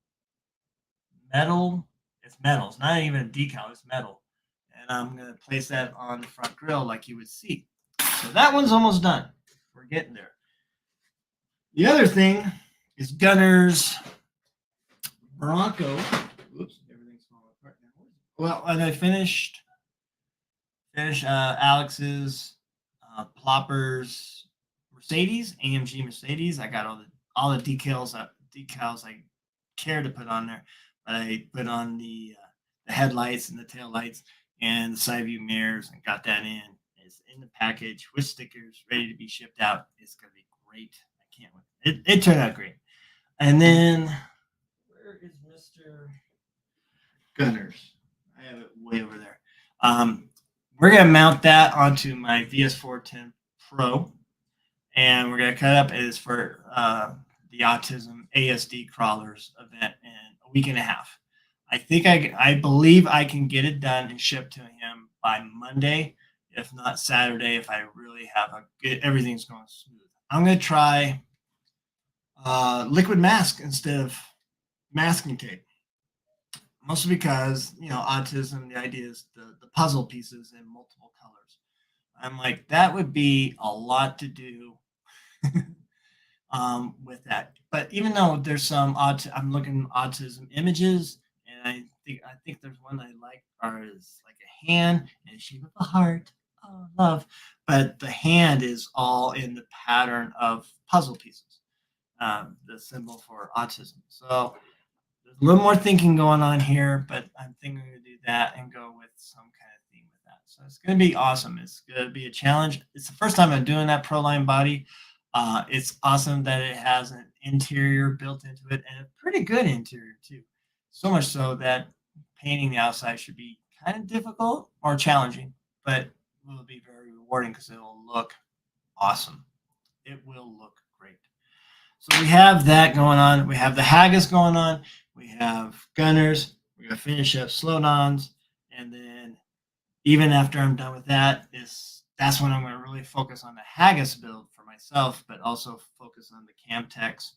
metal. It's metal. It's not even a decal. It's metal, and I'm gonna place that on the front grill like you would see. So that one's almost done. We're getting there. The other thing is Gunner's Bronco. Oops, everything's falling apart now. Well, and I finished Alex's Plopper's Mercedes, AMG Mercedes. I got all the decals I care to put on there, but I put on the headlights and the tail lights and the side view mirrors and got that in. It's in the package with stickers, ready to be shipped out. It's gonna be great. Can't wait. It turned out great. And then where is Mr. Gunners? I have it way over there. We're gonna mount that onto my VS410 Pro, and we're gonna cut up. It is for the Autism ASD Crawlers event in a week and a half. I believe I can get it done and shipped to him by Monday, if not Saturday, if I really have everything's going smooth. I'm going to try liquid mask instead of masking tape. Mostly because, autism, the idea is the puzzle pieces in multiple colors. I'm like, that would be a lot to do with that. But even though there's some I'm looking at autism images, and I think there's one I like, or is like a hand and shape of a heart. Oh, love. But the hand is all in the pattern of puzzle pieces, the symbol for autism. So there's a little more thinking going on here, but I'm thinking I'm going to do that and go with some kind of theme with that. So it's going to be awesome. It's going to be a challenge. It's the first time I'm doing that Proline body. It's awesome that it has an interior built into it, and a pretty good interior too. So much so that painting the outside should be kind of difficult or challenging, but will be very rewarding because it will look awesome. It will look great. So we have that going on. We have the haggis going on. We have Gunners. We're going to finish up Slow Dons. And then even after I'm done with that's when I'm going to really focus on the haggis build for myself, but also focus on the Camtex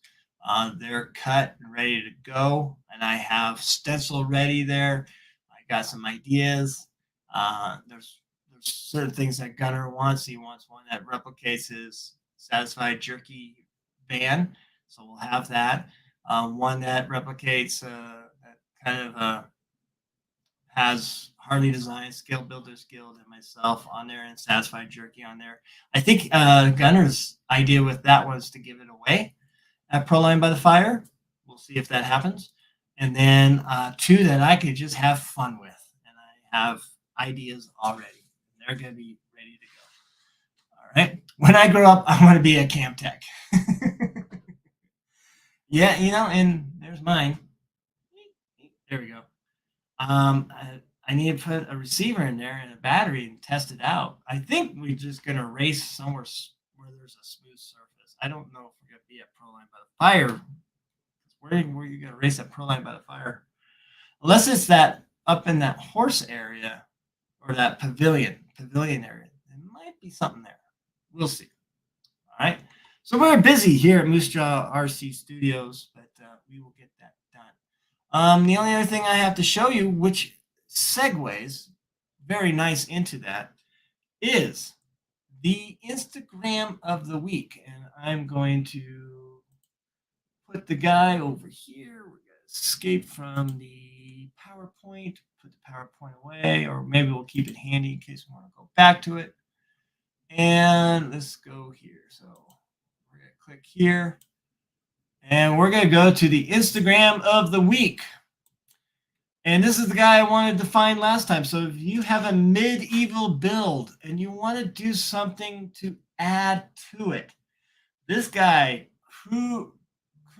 They're cut and ready to go, and I have stencil ready there. I got some ideas. There's certain things that Gunner wants. He wants one that replicates his Satisfied Jerky van, so we'll have that. One that replicates that kind of has Harley Design, Scale Builders Guild, and myself on there, and Satisfied Jerky on there. I think Gunner's idea with that was to give it away at Proline by the Fire. We'll see if that happens. And then two that I could just have fun with. And I have ideas already. They're going to be ready to go. All right. When I grow up, I want to be a cam tech. Yeah, and there's mine. There we go. I need to put a receiver in there and a battery and test it out. I think we're just going to race somewhere where there's a smooth surface. I don't know if we're going to be at Proline by the Fire. Where are you going to race at Proline by the Fire? Unless it's that up in that horse area or that pavilion area. There might be something there. We'll see. All right. So we're busy here at Moosejaw RC Studios, but we will get that done. The only other thing I have to show you, which segues very nice into that, is the Instagram of the week. And I'm going to put the guy over here. We're going to escape from the PowerPoint, put the PowerPoint away, or maybe we'll keep it handy in case we want to go back to it. And let's go here. So we're going to click here. And we're going to go to the Instagram of the week. And this is the guy I wanted to find last time. So if you have a medieval build and you want to do something to add to it, this guy,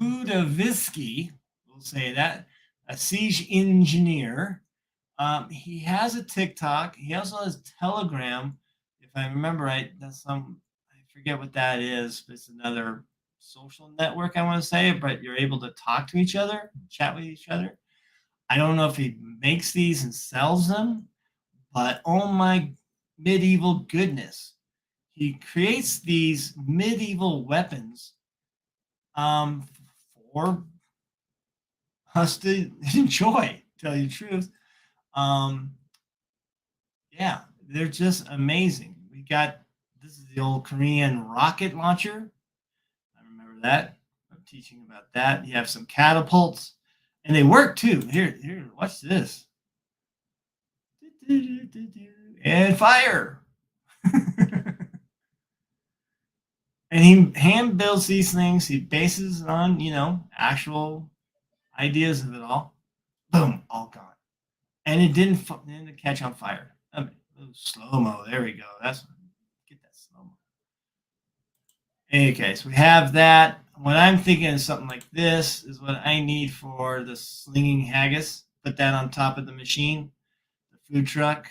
Kudovisky, we'll say that, a siege engineer, he has a TikTok. He also has Telegram. If I remember right, I forget what that is, but it's another social network, I want to say, but you're able to talk to each other, chat with each other. I don't know if he makes these and sells them, but oh my medieval goodness. He creates these medieval weapons for us to enjoy, to tell you the truth. Yeah, they're just amazing. This is the old Korean rocket launcher. I remember that. I'm teaching about that. You have some catapults. And they work too. Here, watch this. And fire. And he hand builds these things. He bases it on, actual ideas of it all. Boom, all gone. And it didn't catch on fire. I mean, slow-mo. There we go. Get that slow-mo. Okay, so we have that. What I'm thinking is something like this is what I need for the slinging haggis. Put that on top of the machine, the food truck.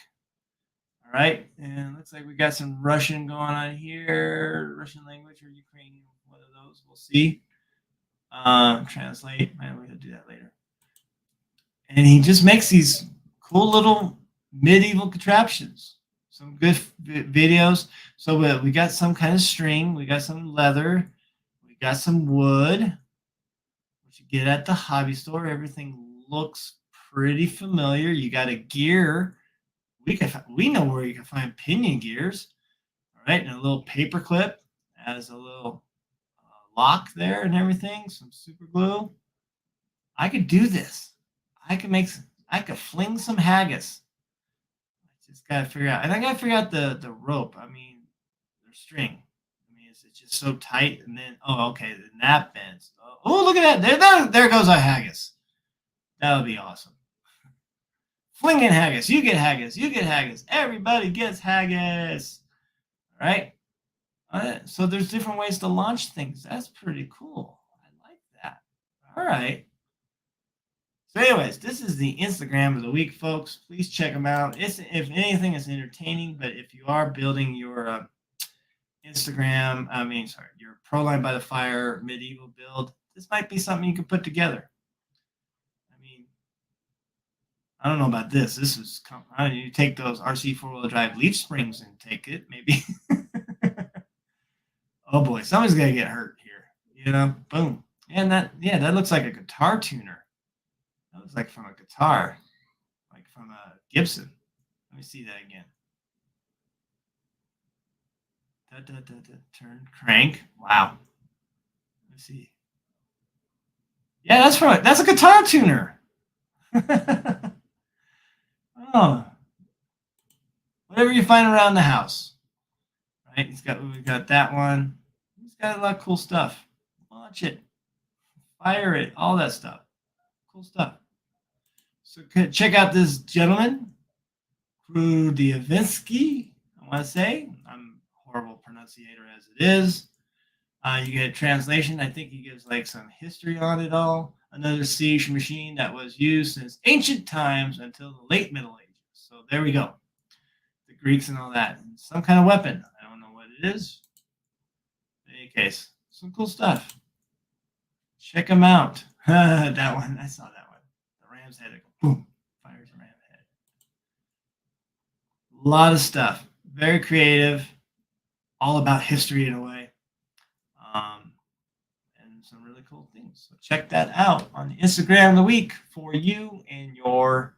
All right, and looks like we got some Russian going on here, Russian language or Ukrainian, one of those. We'll see. Translate. Man, we're gonna do that later. And he just makes these cool little medieval contraptions. Some good videos. So we got some kind of string. We got some leather. We got some wood, which you get at the hobby store. Everything looks pretty familiar. You got a gear. We know where you can find pinion gears. All right, and a little paper clip has a little lock there and everything. Some super glue. I could do this. I could fling some haggis. I just gotta figure out, and I gotta figure out the rope. I mean, the string. I mean, it's just so tight, and then okay, then that bends. Oh, look at that! There goes a haggis. That would be awesome. Flinging haggis. You get haggis. You get haggis. Everybody gets haggis. All right. So there's different ways to launch things. That's pretty cool. I like that. All right. So anyways, this is the Instagram of the week, folks. Please check them out. If anything, it's entertaining. But if you are building your your Proline by the Fire medieval build, this might be something you can put together. I mean, I don't know about this. This is, you take those RC four-wheel drive leaf springs and take it, maybe. Oh boy, somebody's gonna get hurt here. Boom. And that looks like a guitar tuner. That looks like from a guitar, like from a Gibson. Let me see that again. Turn, crank. Wow. Let's see. Yeah, that's a guitar tuner. Oh, whatever you find around the house, right? We've got that one. He's got a lot of cool stuff. Watch it, fire it, all that stuff. Cool stuff. So check out this gentleman, Krudiavinsky. I want to say I'm a horrible pronunciator as it is. You get a translation. I think he gives like some history on it all. Another siege machine that was used since ancient times until the late Middle Ages. So there we go. The Greeks and all that. And some kind of weapon. I don't know what it is. In any case, some cool stuff. Check them out. That one. I saw that one. The ram's head. Boom. Fires a ram head. A lot of stuff. Very creative. All about history in a way. And some really cool things. So check that out on the Instagram of the week for you and your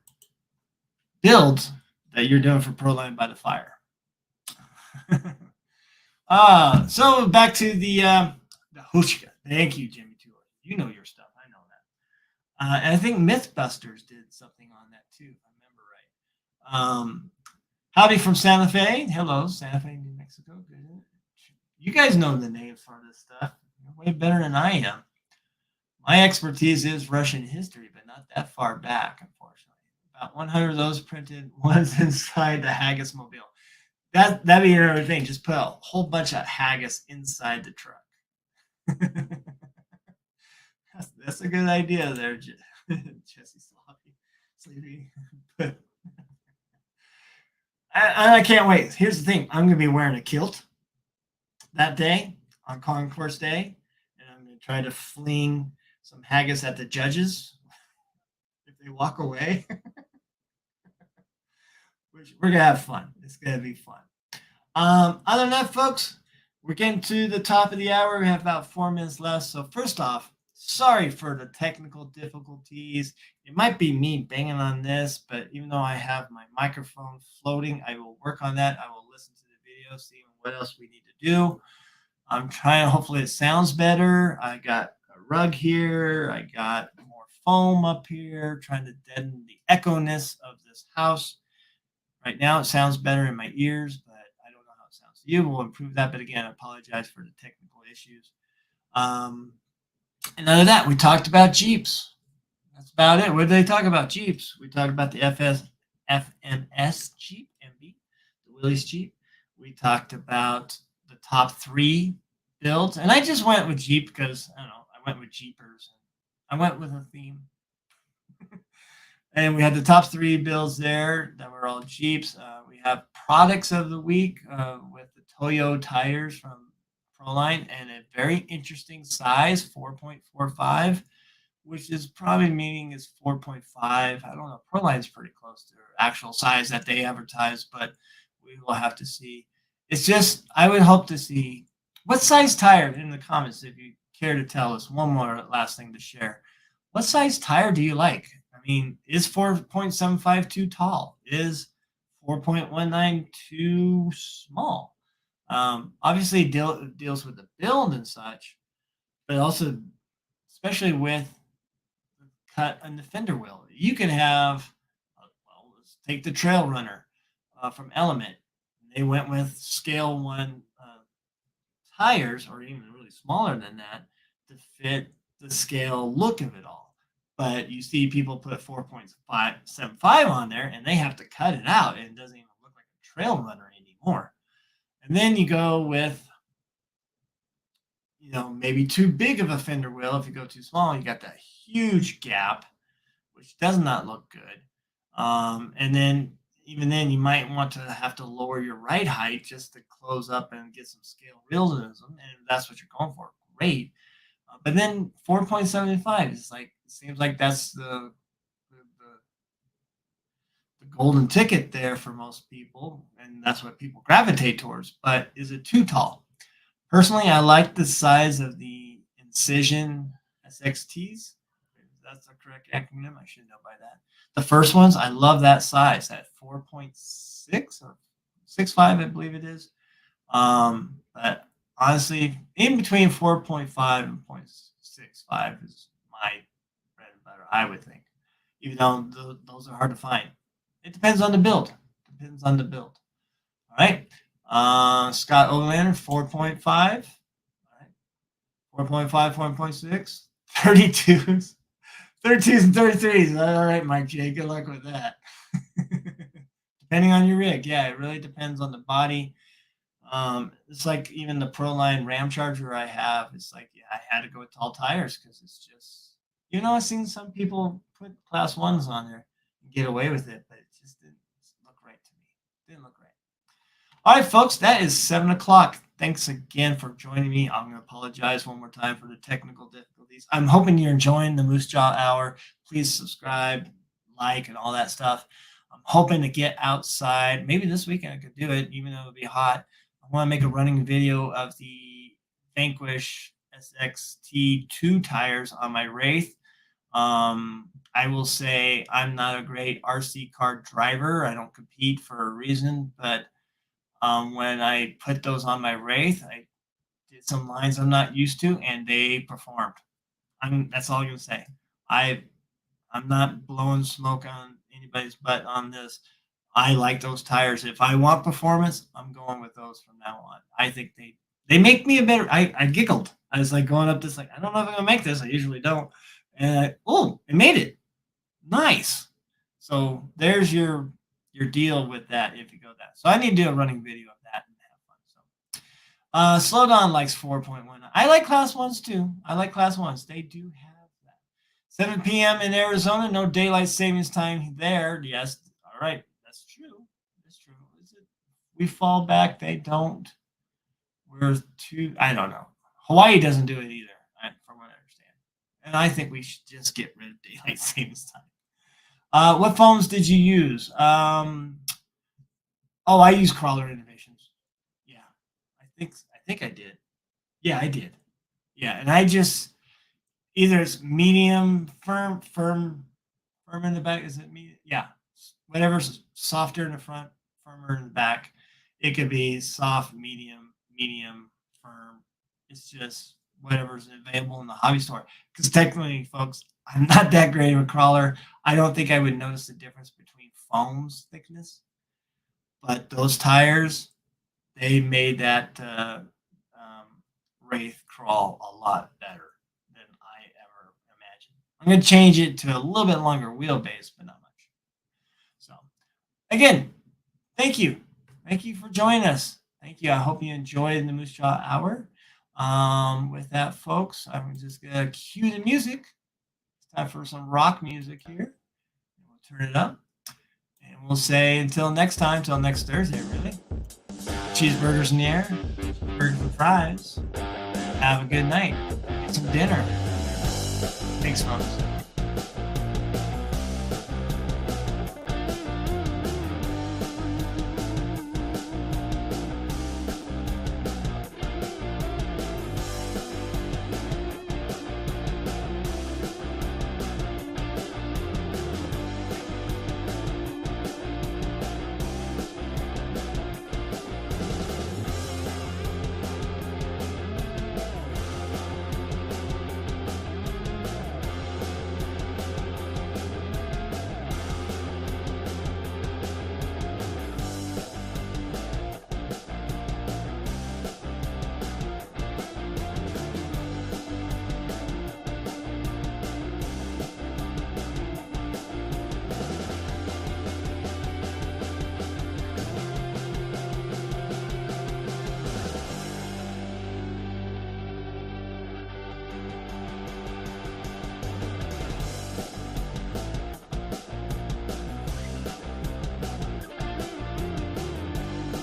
builds that you're doing for Proline by the Fire. So back to the Hushka. Thank you, Jimmy Tour. You know your stuff. I know that. And I think Mythbusters did something on that too, if I remember right. Howdy from Santa Fe. Hello, Santa Fe, New Mexico. Good. You guys know the names for this stuff. You're way better than I am. My expertise is Russian history, but not that far back, unfortunately. About 100 of those printed ones inside the Haggis mobile. That'd be another thing. Just put a whole bunch of haggis inside the truck. That's a good idea there, Jesse Sleepy. I can't wait. Here's the thing. I'm going to be wearing a kilt that day on Concourse Day, and I'm going to try to fling some haggis at the judges if they walk away. We're going to have fun. It's going to be fun. Other than that, folks, we're getting to the top of the hour. We have about 4 minutes left. So first off, sorry for the technical difficulties. It might be me banging on this, but even though I have my microphone floating, I will work on that. I will listen to the video, see what else we need to do. I'm trying, hopefully it sounds better. I got a rug here. I got more foam up here, trying to deaden the echo-ness of this house. Right now, it sounds better in my ears, but I don't know how it sounds to you. We'll improve that. But again, I apologize for the technical issues. And other than that, we talked about Jeeps. That's about it. What did they talk about? Jeeps. We talked about the FMS Jeep, MB, the Willys Jeep. We talked about the top 3 builds. And I just went with Jeep because, I don't know, I went with Jeepers. I went with a theme. And we had the top 3 builds there that were all Jeeps. We have products of the week with the Toyo Tires from Proline and a very interesting size, 4.45, which is probably meaning is 4.5. I don't know. Proline's pretty close to their actual size that they advertise, but we will have to see. It's just, I would hope to see what size tire in the comments if you care to tell us. One more last thing to share. What size tire do you like? I mean, is 4.75 too tall? Is 4.19 too small? Obviously, deals with the build and such, but also, especially with the cut and the fender wheel. You can have, well, let's take the Trail Runner from Element. They went with scale 1 tires, or even really smaller than that, to fit the scale look of it all. But you see people put 4.75 on there, and they have to cut it out, and it doesn't even look like a Trail Runner anymore. And then you go with, maybe too big of a fender wheel. If you go too small, you got that huge gap, which does not look good. And then even then, you might want to have to lower your ride height just to close up and get some scale realism. And if that's what you're going for, great. But then 4.75 is like, it seems like that's the golden ticket there for most people, and that's what people gravitate towards. But is it too tall? Personally, I like the size of the incision SXTs. That's the correct acronym. I should know by that. The first ones, I love that size, that 4.6 or 6.5, I believe it is. But honestly, in between 4.5 and 0.65 is my bread and butter, I would think. Even though those are hard to find. It depends on the build. Depends on the build. All right. Scott Overlander, 4.5. All right. 4.5, 4.6. 32s. 32s and 33s. All right, Mike J. Good luck with that. Depending on your rig. Yeah, it really depends on the body. It's like even the Proline Ram Charger I have. It's like, yeah, I had to go with tall tires because it's just, I've seen some people put class 1s on there and get away with it, but it just didn't look right to me. Didn't look right. All right, folks, that is 7 o'clock. Thanks again for joining me. I'm going to apologize one more time for the technical difficulties. I'm hoping you're enjoying the Moosejaw Hour. Please subscribe, like, and all that stuff. I'm hoping to get outside. Maybe this weekend I could do it, even though it'll be hot. I want to make a running video of the Vanquish SXT2 tires on my Wraith. I will say I'm not a great RC car driver. I don't compete for a reason, but when I put those on my Wraith, I did some lines I'm not used to, and they performed. That's all I'm going to say. I'm not blowing smoke on anybody's butt on this. I like those tires. If I want performance, I'm going with those from now on. I think they make me a better. I giggled. I was like going up this, like, I don't know if I'm going to make this. I usually don't. And it made it. Nice. So there's your deal with that if you go that. So I need to do a running video of that and have fun. So Slow Down likes 4.1. I like class 1s too. I like class 1s. They do have that. 7 p.m. in Arizona, no daylight savings time there. Yes. All right. That's true. That's true. Is it? We fall back. They don't. I don't know. Hawaii doesn't do it either, from what I understand. And I think we should just get rid of daylight savings time. What phones did you use? I use Crawler Innovations. Yeah, I think I did. Yeah, I did. Yeah, and I just either it's medium, firm in the back. Is it medium? Yeah, whatever's softer in the front, firmer in the back. It could be soft, medium, firm. It's just whatever's available in the hobby store. Because technically, folks, I'm not that great of a crawler. I don't think I would notice the difference between foam's thickness. But those tires, they made that Wraith crawl a lot better than I ever imagined. I'm going to change it to a little bit longer wheelbase, but not much. So, again, thank you. Thank you for joining us. Thank you. I hope you enjoyed the Moosejaw Hour. With that, folks, I'm just going to cue the music. It's time for some rock music here. We'll turn it up. And we'll say until next time, till next Thursday, really. Cheeseburgers in the air, burgers and fries. Have a good night. Get some dinner. Thanks, folks.